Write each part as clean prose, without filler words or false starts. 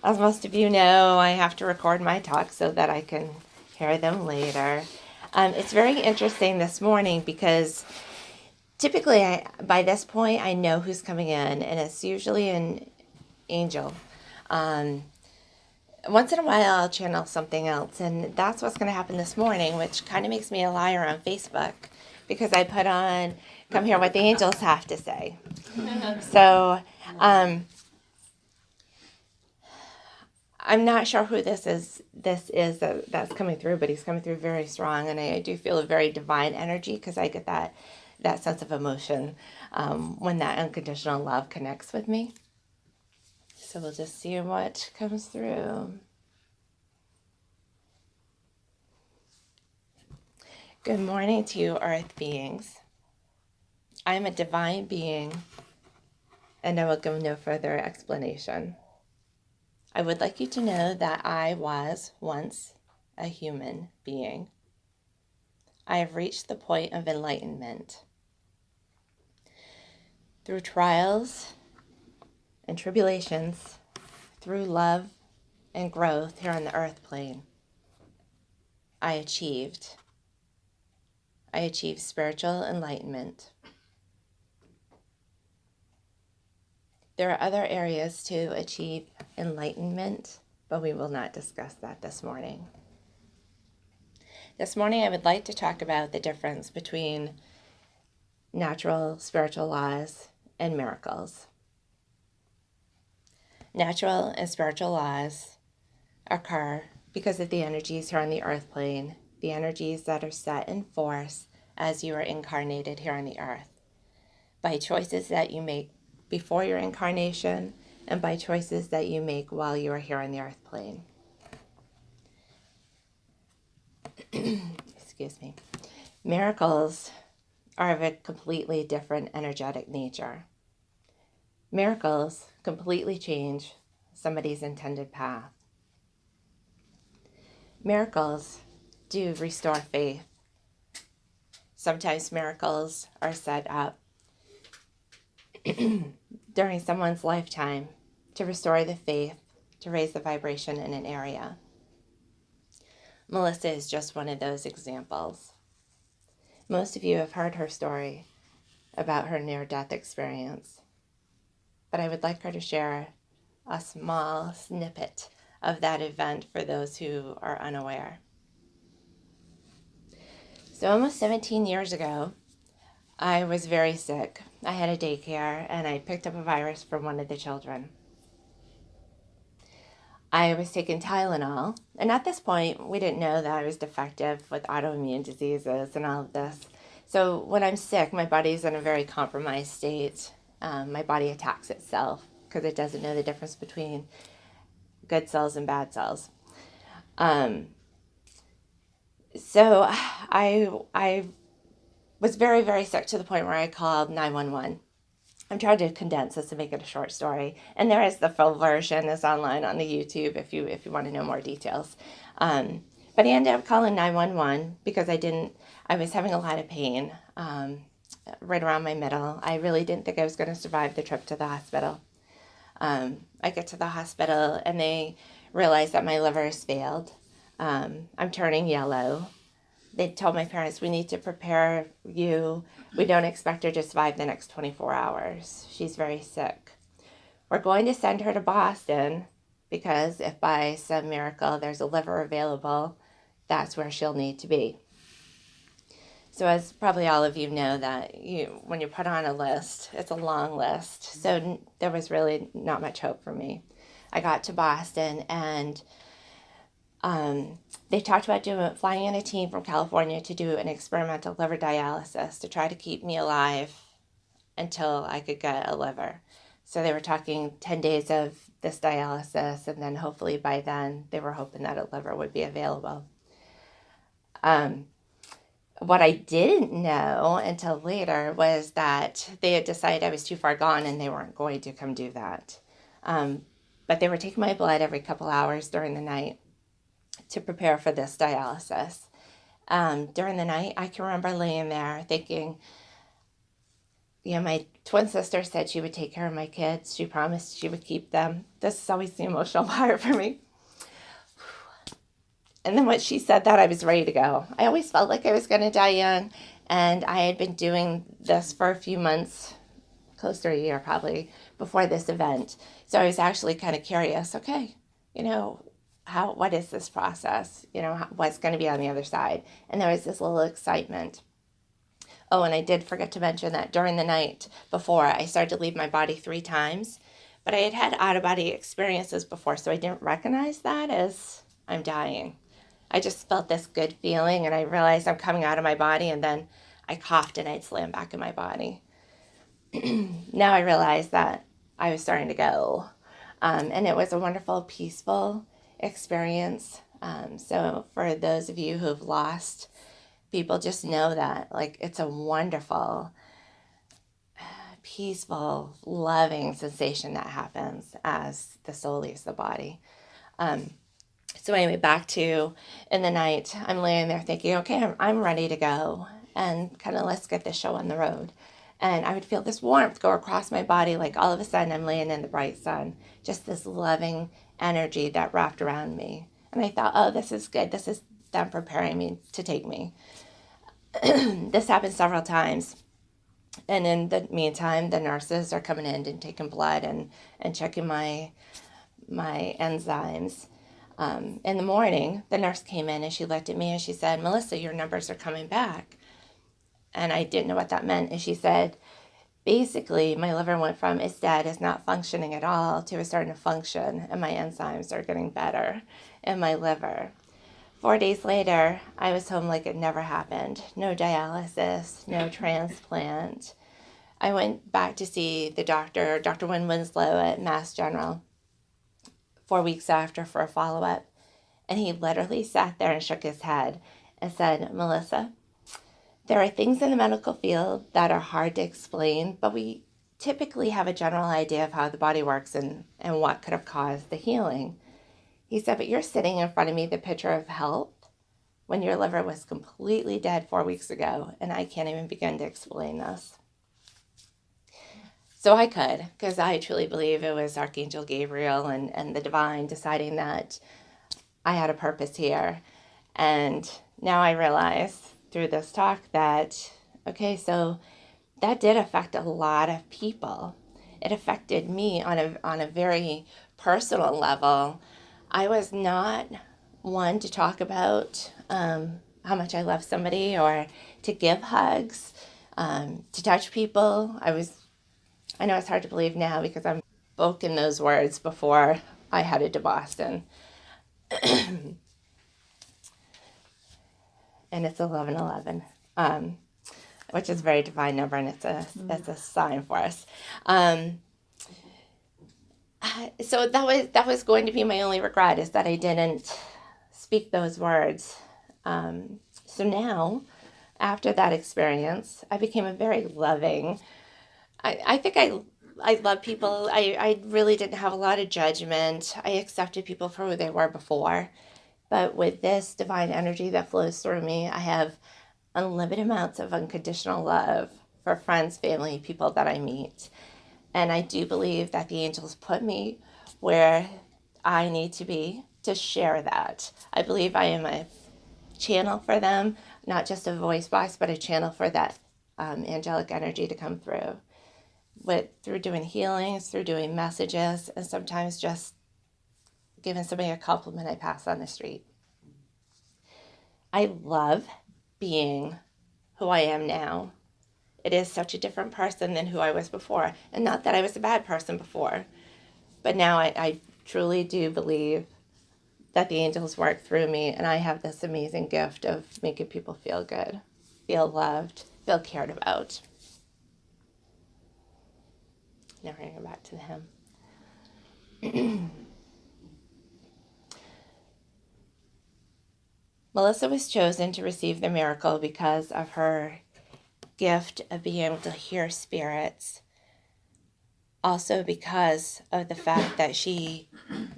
As most of you know, I have to record my talks so that I can hear them later. It's very interesting this morning because typically by this point I know who's coming in, and it's usually an angel. Once in a while I'll channel something else, and that's what's going to happen this morning, which kind of makes me a liar on Facebook because I put on, come hear what the angels have to say. So, I'm not sure who this is that's coming through, but he's coming through very strong, and I do feel a very divine energy because I get that sense of emotion when that unconditional love connects with me. So we'll just see what comes through. Good morning to you, Earth beings. I am a divine being, and I will give no further explanation. I would like you to know that I was once a human being. I have reached the point of enlightenment. Through trials and tribulations, through love and growth here on the earth plane, I achieved spiritual enlightenment. There are other areas to achieve enlightenment, but we will not discuss that this morning. This morning I would like to talk about the difference between natural spiritual laws and miracles. Natural and spiritual laws occur because of the energies here on the earth plane, the energies that are set in force as you are incarnated here on the earth, by choices that you make before your incarnation and by choices that you make while you are here on the earth plane. Excuse me. Miracles are of a completely different energetic nature. Miracles completely change somebody's intended path. Miracles do restore faith. Sometimes miracles are set up during someone's lifetime to restore the faith, to raise the vibration in an area. Melissa is just one of those examples. Most of you have heard her story about her near-death experience, but I would like her to share a small snippet of that event for those who are unaware. So almost 17 years ago, I was very sick. I had a daycare, and I picked up a virus from one of the children. I was taking Tylenol, and at this point, we didn't know that I was defective with autoimmune diseases and all of this. So when I'm sick, my body's in a very compromised state. My body attacks itself because it doesn't know the difference between good cells and bad cells. So I was very, very sick to the point where I called 911. I'm trying to condense this to make it a short story, and there is the full version is online on the YouTube if you want to know more details. But I ended up calling 911 because I was having a lot of pain right around my middle. I really didn't think I was going to survive the trip to the hospital. I get to the hospital and they realize that my liver has failed. I'm turning yellow. They told my parents, we need to prepare you. We don't expect her to survive the next 24 hours. She's very sick. We're going to send her to Boston because if by some miracle there's a liver available, that's where she'll need to be. So as probably all of you know that when you put on a list, it's a long list. So there was really not much hope for me. I got to Boston and they talked about flying in a team from California to do an experimental liver dialysis to try to keep me alive until I could get a liver. So they were talking 10 days of this dialysis, and then hopefully by then they were hoping that a liver would be available. What I didn't know until later was that they had decided I was too far gone and they weren't going to come do that. But they were taking my blood every couple hours during the night to prepare for this dialysis. During the night, I can remember laying there thinking, my twin sister said she would take care of my kids. She promised she would keep them. This is always the emotional part for me. And then when she said that, I was ready to go. I always felt like I was going to die young, and I had been doing this for a few months, close to a year probably, before this event. So I was actually kind of curious, okay, what is this process? What's going to be on the other side? And there was this little excitement. Oh, and I did forget to mention that during the night before, I started to leave my body 3 times, but I had had out-of-body experiences before, so I didn't recognize that as I'm dying. I just felt this good feeling, and I realized I'm coming out of my body, and then I coughed and I'd slam back in my body. Now I realized that I was starting to go, and it was a wonderful, peaceful experience. So for those of you who've lost people, just know that it's a wonderful, peaceful, loving sensation that happens as the soul leaves the body. So anyway, back to in the night, I'm laying there thinking, okay, I'm ready to go, and kind of let's get this show on the road. And I would feel this warmth go across my body, like all of a sudden I'm laying in the bright sun, just this loving energy that wrapped around me. And I thought, oh, this is good. This is them preparing me to take me. This happened several times. And in the meantime, the nurses are coming in and taking blood and checking my enzymes. In the morning, the nurse came in and she looked at me and she said, Melissa, your numbers are coming back. And I didn't know what that meant. And she said, basically, my liver went from it's dead, it's not functioning at all, to it's starting to function, and my enzymes are getting better in my liver. 4 days later, I was home like it never happened. No dialysis, no transplant. I went back to see the doctor, Dr. Wynn Winslow at Mass General, 4 weeks after for a follow-up. And he literally sat there and shook his head and said, Melissa, there are things in the medical field that are hard to explain, but we typically have a general idea of how the body works and what could have caused the healing. He said, but you're sitting in front of me, the picture of health, when your liver was completely dead 4 weeks ago, and I can't even begin to explain this. So I could, because I truly believe it was Archangel Gabriel and the divine deciding that I had a purpose here. And now I realize through this talk that, okay, so that did affect a lot of people. It affected me on a very personal level. I was not one to talk about how much I love somebody or to give hugs, to touch people. I know it's hard to believe now because I've spoken those words before I headed to Boston. And it's 11:11, which is a very divine number, and it's a sign for us. So that was going to be my only regret, is that I didn't speak those words. So now, after that experience, I became a very loving. I think I love people. I really didn't have a lot of judgment. I accepted people for who they were before. But with this divine energy that flows through me, I have unlimited amounts of unconditional love for friends, family, people that I meet. And I do believe that the angels put me where I need to be to share that. I believe I am a channel for them, not just a voice box, but a channel for that angelic energy to come through. Through doing healings, through doing messages, and sometimes just giving somebody a compliment I pass on the street. I love being who I am now. It is such a different person than who I was before. And not that I was a bad person before, but now I truly do believe that the angels work through me, and I have this amazing gift of making people feel good, feel loved, feel cared about. Now we're going to go back to the hymn. Melissa was chosen to receive the miracle because of her gift of being able to hear spirits. Also because of the fact that she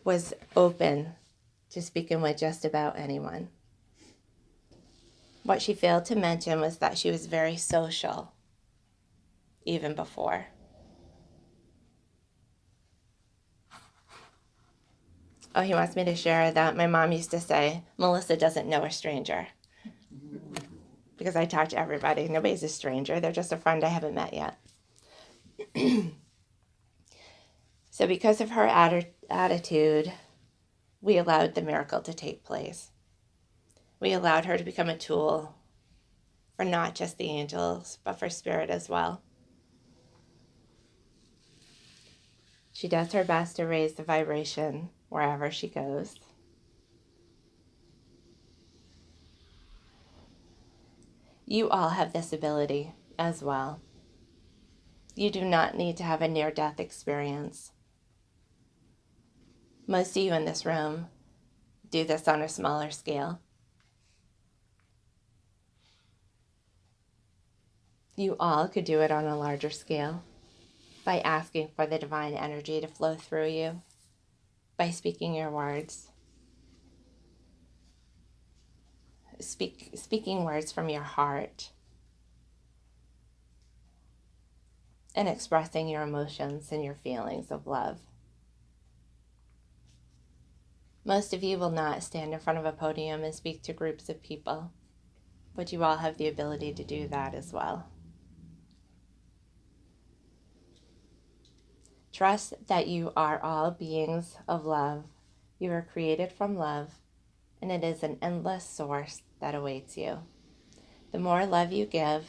was open to speaking with just about anyone. What she failed to mention was that she was very social. even before. Oh, he wants me to share that my mom used to say, Melissa doesn't know a stranger. Because I talk to everybody. Nobody's a stranger. They're just a friend I haven't met yet. So because of her attitude, we allowed the miracle to take place. We allowed her to become a tool for not just the angels, but for spirit as well. She does her best to raise the vibration wherever she goes. You all have this ability as well. You do not need to have a near-death experience. Most of you in this room do this on a smaller scale. You all could do it on a larger scale by asking for the divine energy to flow through you, by speaking your words. Speaking words from your heart and expressing your emotions and your feelings of love. Most of you will not stand in front of a podium and speak to groups of people, but you all have the ability to do that as well. Trust that you are all beings of love. You are created from love, and it is an endless source that awaits you. The more love you give,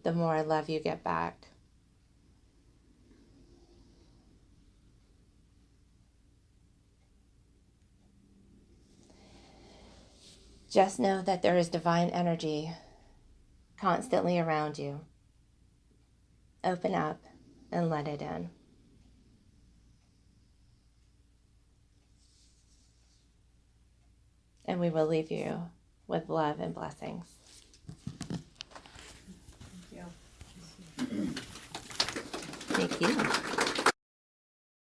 the more love you get back. Just know that there is divine energy constantly around you. Open up and let it in. And we will leave you with love and blessings. Thank you. Thank you.